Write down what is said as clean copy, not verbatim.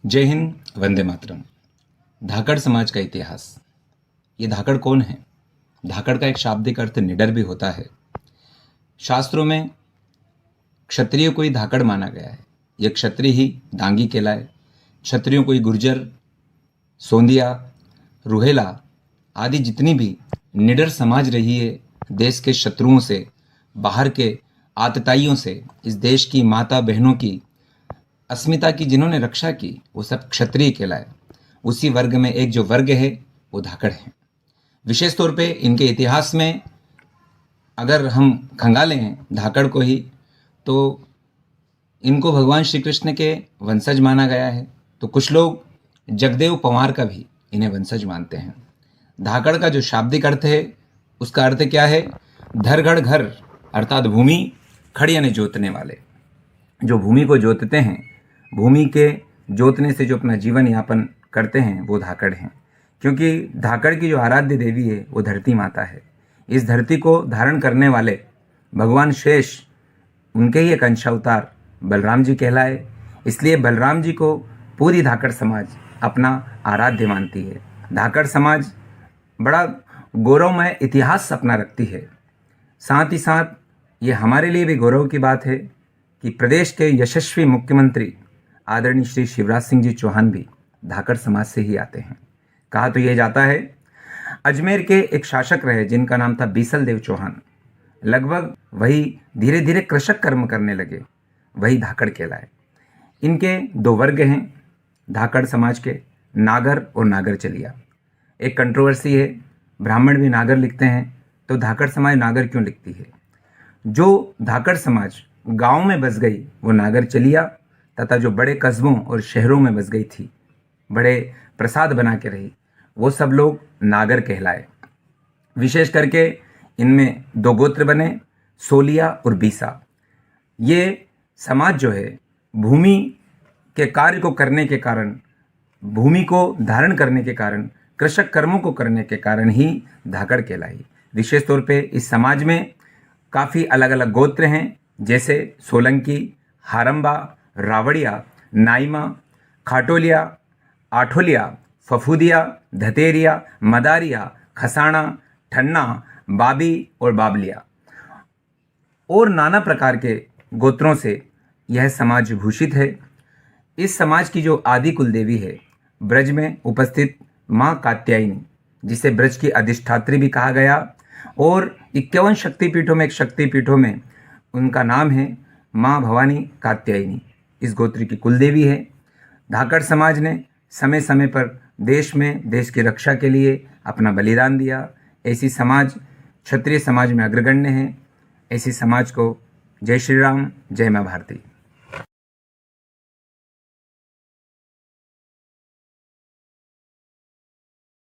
जय हिंद, वंदे मातरम। धाकड़ समाज का इतिहास। ये धाकड़ कौन है? धाकड़ का एक शाब्दिक अर्थ निडर भी होता है। शास्त्रों में क्षत्रिय को ही धाकड़ माना गया है। यह क्षत्रिय ही दांगी कहलाए। क्षत्रियों को ही गुर्जर, सोंदिया, रुहेला आदि जितनी भी निडर समाज रही है, देश के शत्रुओं से, बाहर के आतताइयों से, इस देश की माता बहनों की अस्मिता की जिन्होंने रक्षा की, वो सब क्षत्रिय कहलाए। उसी वर्ग में एक जो वर्ग है वो धाकड़ है। विशेष तौर पे इनके इतिहास में अगर हम खंगालें धाकड़ को ही, तो इनको भगवान श्री कृष्ण के वंशज माना गया है। तो कुछ लोग जगदेव पवार का भी इन्हें वंशज मानते हैं। धाकड़ का जो शाब्दिक अर्थ है, उसका अर्थ क्या है? धरगढ़ घर अर्थात भूमि, खड़ यानी जोतने वाले। जो भूमि को जोतते हैं, भूमि के जोतने से जो अपना जीवन यापन करते हैं, वो धाकड़ हैं। क्योंकि धाकड़ की जो आराध्य देवी है वो धरती माता है। इस धरती को धारण करने वाले भगवान शेष, उनके ही एक अंशावतार बलराम जी कहलाए। इसलिए बलराम जी को पूरी धाकड़ समाज अपना आराध्य मानती है। धाकड़ समाज बड़ा गौरवमय इतिहास अपना रखती है। साथ ही साथ ये हमारे लिए भी गौरव की बात है कि प्रदेश के यशस्वी मुख्यमंत्री आदरणीय श्री शिवराज सिंह जी चौहान भी धाकड़ समाज से ही आते हैं। कहा तो यह जाता है, अजमेर के एक शासक रहे जिनका नाम था बीसल देव चौहान। लगभग वही धीरे धीरे कृषक कर्म करने लगे, वही धाकड़ कहलाए। इनके दो वर्ग हैं धाकड़ समाज के, नागर और नागर चलिया। एक कंट्रोवर्सी है, ब्राह्मण भी नागर लिखते हैं, तो धाकड़ समाज नागर क्यों लिखती है? जो धाकड़ समाज गांव में बस गई वो नागर चलिया, तथा जो बड़े कस्बों और शहरों में बस गई थी, बड़े प्रसाद बना के रही, वो सब लोग नागर कहलाए। विशेष करके इनमें दो गोत्र बने, सोलिया और बीसा। ये समाज जो है भूमि के कार्य को करने के कारण, भूमि को धारण करने के कारण, कृषक कर्मों को करने के कारण ही धाकड़ कहलाई। विशेष तौर पे इस समाज में काफ़ी अलग अलग गोत्र हैं, जैसे सोलंकी, हारंबा, रावड़िया, नाइमा, खाटोलिया, आठोलिया, फफूदिया, धतेरिया, मदारिया, खसाना, ठन्ना, बाबी और बाबलिया और नाना प्रकार के गोत्रों से यह समाज भूषित है। इस समाज की जो आदि कुल देवी है, ब्रज में उपस्थित माँ कात्यायनी, जिसे ब्रज की अधिष्ठात्री भी कहा गया, और 51 शक्तिपीठों में एक शक्तिपीठों में उनका नाम है माँ भवानी कात्यायनी। इस गोत्र की कुल देवी है। धाकड़ समाज ने समय समय पर देश में देश की रक्षा के लिए अपना बलिदान दिया। ऐसी समाज क्षत्रिय समाज में अग्रगण्य है। ऐसी समाज को जय श्री राम, जय माँ भारती।